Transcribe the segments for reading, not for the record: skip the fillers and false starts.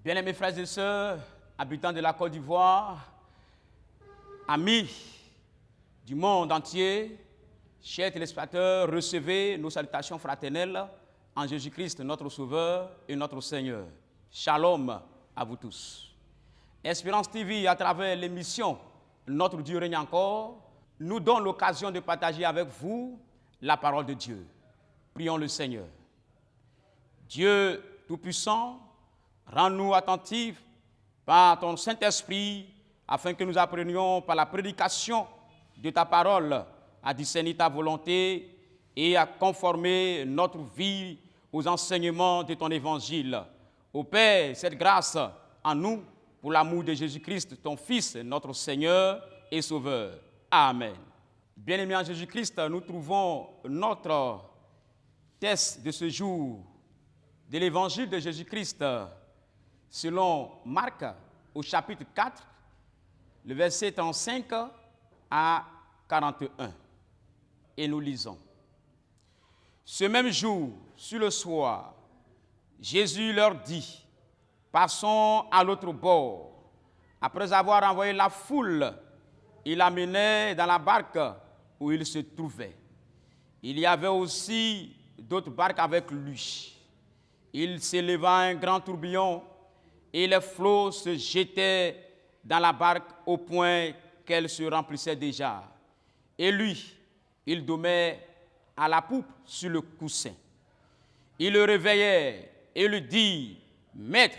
Bien-aimés frères et sœurs, habitants de la Côte d'Ivoire, amis du monde entier, chers téléspectateurs, recevez nos salutations fraternelles en Jésus-Christ, notre Sauveur et notre Seigneur. Shalom à vous tous. Espérance TV, à travers l'émission Notre Dieu règne encore, nous donne l'occasion de partager avec vous la parole de Dieu. Prions le Seigneur. Dieu Tout-Puissant, rends-nous attentifs par ton Saint-Esprit, afin que nous apprenions par la prédication de ta parole à discerner ta volonté et à conformer notre vie aux enseignements de ton évangile. Ô Père, cette grâce en nous, pour l'amour de Jésus-Christ, ton Fils, notre Seigneur et Sauveur. Amen. Bien-aimés en Jésus-Christ, nous trouvons notre texte de ce jour de l'évangile de Jésus-Christ selon Marc au chapitre 4, le verset 35 à 41. Et nous lisons. Ce même jour, sur le soir, Jésus leur dit: passons à l'autre bord. Après avoir envoyé la foule, il l'amenait dans la barque où il se trouvait. Il y avait aussi d'autres barques avec lui. Il s'éleva un grand tourbillon et les flots se jetaient dans la barque au point qu'elle se remplissait déjà. Et lui, il dormait à la poupe sur le coussin. Il le réveillait et lui dit: Maître,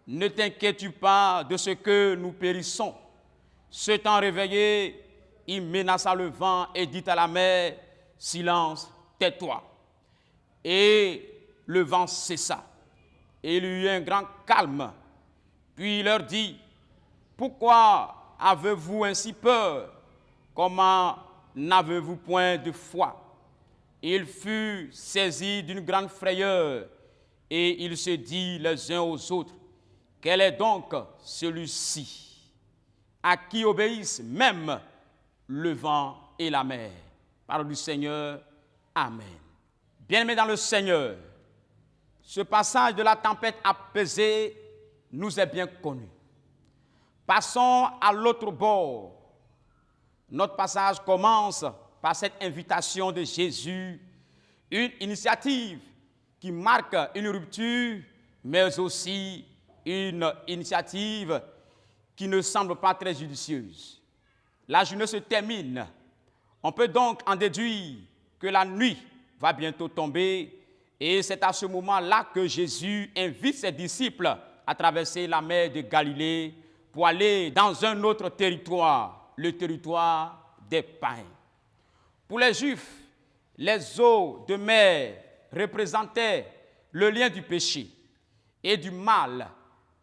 ne t'inquiètes-tu pas de ce que nous périssons? S'étant réveillé, il menaça le vent et dit à la mer: Silence, tais-toi. Et le vent cessa. Et il y eut un grand calme. Puis il leur dit: Pourquoi avez-vous ainsi peur? Comment n'avez-vous point de foi? Il fut saisi d'une grande frayeur, et il se dit les uns aux autres: Quel est donc celui-ci, à qui obéissent même le vent et la mer? Parole du Seigneur. Amen. Bien-aimés dans le Seigneur, ce passage de la tempête apaisée nous est bien connu. Passons à l'autre bord. Notre passage commence par cette invitation de Jésus, une initiative qui marque une rupture, mais aussi une initiative qui ne semble pas très judicieuse. La journée se termine. On peut donc en déduire que la nuit va bientôt tomber, et c'est à ce moment-là que Jésus invite ses disciples à traverser la mer de Galilée pour aller dans un autre territoire, le territoire des païens. Pour les Juifs, les eaux de mer représentaient le lien du péché et du mal,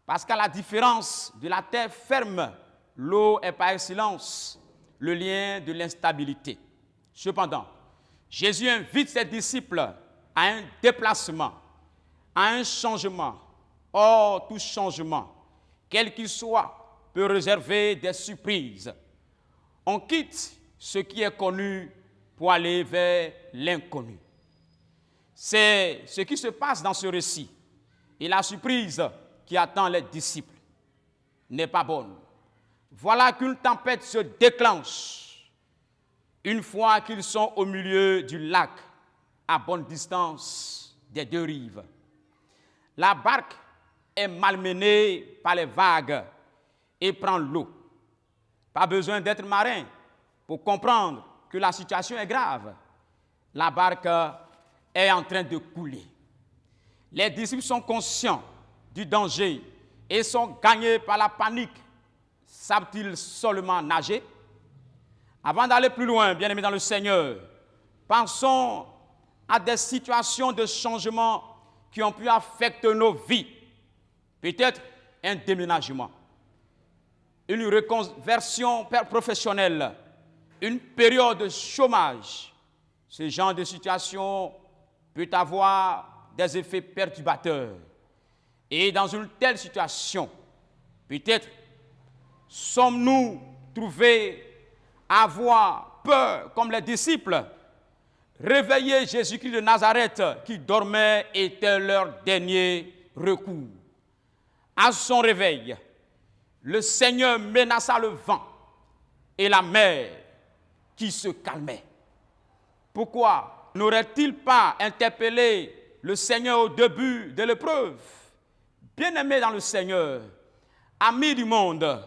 parce qu'à la différence de la terre ferme, l'eau est par excellence le lien de l'instabilité. Cependant, Jésus invite ses disciples à un déplacement, à un changement. Or, tout changement, quel qu'il soit, peut réserver des surprises. On quitte ce qui est connu pour aller vers l'inconnu. C'est ce qui se passe dans ce récit. Et la surprise qui attend les disciples n'est pas bonne. Voilà qu'une tempête se déclenche une fois qu'ils sont au milieu du lac, à bonne distance des deux rives. La barque est malmenée par les vagues et prend l'eau. Pas besoin d'être marin pour comprendre que la situation est grave. La barque est en train de couler. Les disciples sont conscients du danger et sont gagnés par la panique. Savent-ils seulement nager? Avant d'aller plus loin, bien-aimés dans le Seigneur, pensons à des situations de changement qui ont pu affecter nos vies. Peut-être un déménagement, une reconversion professionnelle, une période de chômage. Ce genre de situation peut avoir des effets perturbateurs. Et dans une telle situation, peut-être sommes-nous trouvés à avoir peur, comme les disciples. Réveiller Jésus-Christ de Nazareth, qui dormait, était leur dernier recours. À son réveil, le Seigneur menaça le vent et la mer qui se calmait. Pourquoi n'aurait-il pas interpellé le Seigneur au début de l'épreuve? Bien-aimés dans le Seigneur, amis du monde,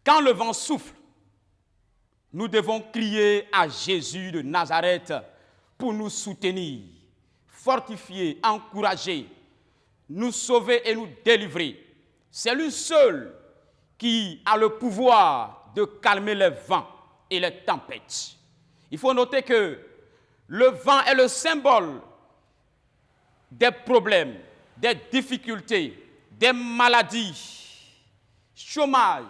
quand le vent souffle, nous devons crier à Jésus de Nazareth pour nous soutenir, fortifier, encourager, nous sauver et nous délivrer. C'est lui seul qui a le pouvoir de calmer les vents et les tempêtes. Il faut noter que le vent est le symbole des problèmes, des difficultés, des maladies, chômage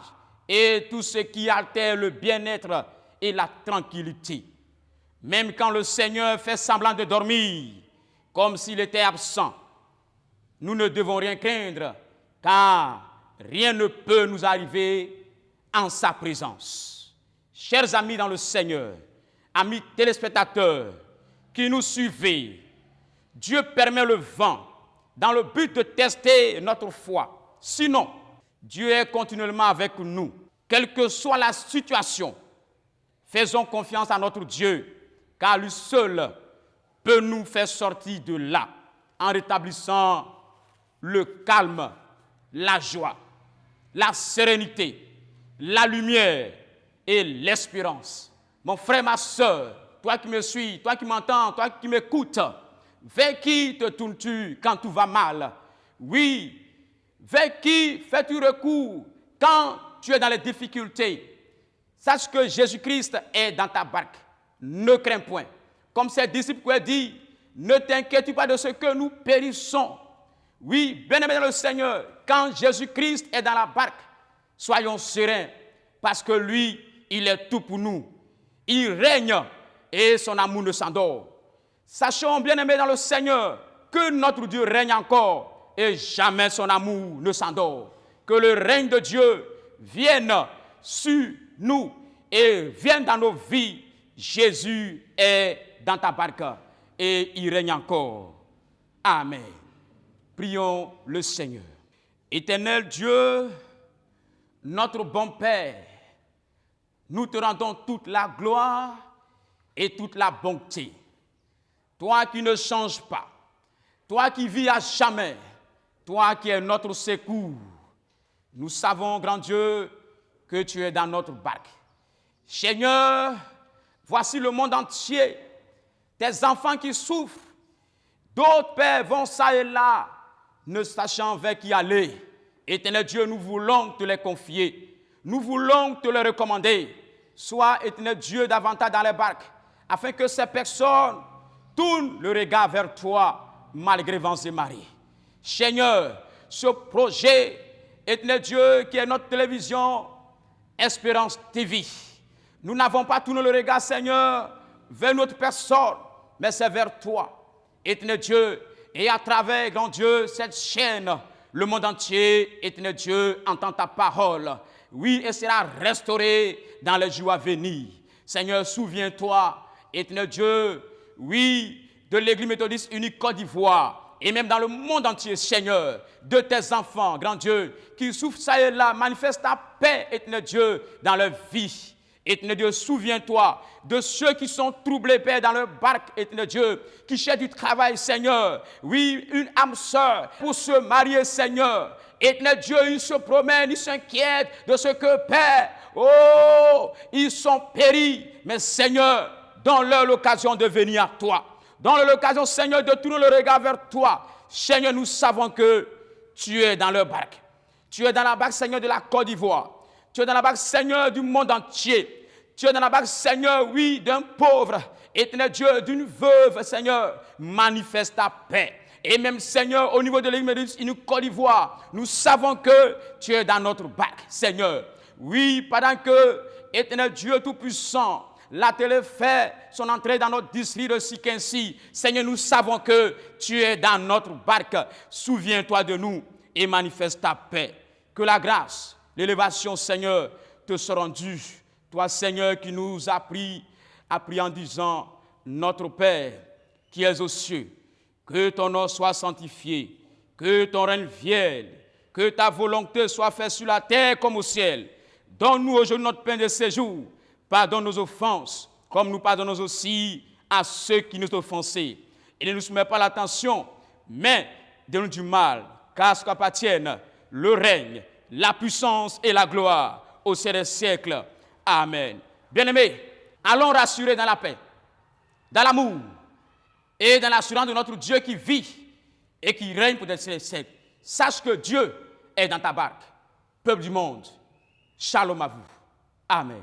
et tout ce qui altère le bien-être et la tranquillité. Même quand le Seigneur fait semblant de dormir, comme s'il était absent, nous ne devons rien craindre, car rien ne peut nous arriver en sa présence. Chers amis dans le Seigneur, amis téléspectateurs qui nous suivez, Dieu permet le vent dans le but de tester notre foi. Sinon, Dieu est continuellement avec nous. Quelle que soit la situation, faisons confiance à notre Dieu, car lui seul peut nous faire sortir de là en rétablissant le calme, la joie, la sérénité, la lumière et l'espérance. Mon frère, ma soeur, toi qui me suis, toi qui m'entends, toi qui m'écoutes, vers qui te tournes-tu quand tout va mal? Oui, vers qui fais-tu recours quand tu es dans les difficultés? Sache que Jésus-Christ est dans ta barque. Ne crains point. Comme ses disciples qui ont dit, ne t'inquiète pas de ce que nous périssons. Oui, bien-aimés dans le Seigneur, quand Jésus-Christ est dans la barque, soyons sereins, parce que lui, il est tout pour nous. Il règne et son amour ne s'endort. Sachons, bien-aimés dans le Seigneur, que notre Dieu règne encore et jamais son amour ne s'endort. Que le règne de Dieu vienne sur nous et vienne dans nos vies. Jésus est dans ta barque et il règne encore. Amen. Prions le Seigneur. Éternel Dieu, notre bon Père, nous te rendons toute la gloire et toute la bonté. Toi qui ne changes pas, toi qui vis à jamais, toi qui es notre secours. Nous savons, grand Dieu, que tu es dans notre barque. Seigneur, voici le monde entier, tes enfants qui souffrent. D'autres pères vont ça et là, ne sachant vers qui aller. Éternel Dieu, nous voulons te les confier. Nous voulons te les recommander. Sois, éternel Dieu, davantage dans les barques, afin que ces personnes tournent le regard vers toi, malgré vents et marées. Seigneur, ce projet, éternel Dieu, qui est notre télévision, Espérance TV, nous n'avons pas tourné le regard, Seigneur, vers notre personne, mais c'est vers toi, éternel Dieu, et à travers, grand Dieu, cette chaîne, le monde entier, éternel Dieu, entend ta parole. Oui, et sera restauré dans les jours à venir. Seigneur, souviens-toi, éternel Dieu, oui, de l'Église méthodiste unique Côte d'Ivoire, et même dans le monde entier, Seigneur, de tes enfants, grand Dieu, qui souffrent ça et là, manifeste ta paix, éternel Dieu, dans leur vie. Éternel Dieu, souviens-toi de ceux qui sont troublés, Père, dans leur barque, éternel Dieu, qui cherchent du travail, Seigneur. Oui, une âme sœur pour se marier, Seigneur. Éternel Dieu, ils se promènent, ils s'inquiètent de ce que, Père, oh, ils sont péris. Mais Seigneur, donne-leur l'occasion de venir à toi. Donne-leur l'occasion, Seigneur, de tourner le regard vers toi. Seigneur, nous savons que tu es dans leur barque. Tu es dans la barque, Seigneur, de la Côte d'Ivoire. Tu es dans la barque, Seigneur, du monde entier. Tu es dans la barque, Seigneur, oui, d'un pauvre. Éternel Dieu, d'une veuve, Seigneur, manifeste ta paix. Et même, Seigneur, au niveau de l'Église unique Côte d'Ivoire, nous savons que tu es dans notre barque, Seigneur. Oui, pendant que, éternel Dieu Tout-Puissant, la télé fait son entrée dans notre district de Sikensi. Seigneur, nous savons que tu es dans notre barque. Souviens-toi de nous et manifeste ta paix. Que la grâce, l'élévation, Seigneur, te soit rendue. Toi, Seigneur, qui nous as pris en disant, notre Père, qui es aux cieux, que ton nom soit sanctifié, que ton règne vienne, Que ta volonté soit faite sur la terre comme au ciel. Donne-nous aujourd'hui notre pain de ce jour. Pardonne nos offenses, comme nous pardonnons aussi à ceux qui nous ont offensés. Et ne nous soumets pas à la tentation, mais donne-nous du mal, car ce qu'appartiennent le règne, la puissance et la gloire au siècle des siècles. Amen. Bien-aimés, allons rassurer dans la paix, dans l'amour et dans l'assurance de notre Dieu qui vit et qui règne pour des siècles. Sache que Dieu est dans ta barque. Peuple du monde, shalom à vous. Amen.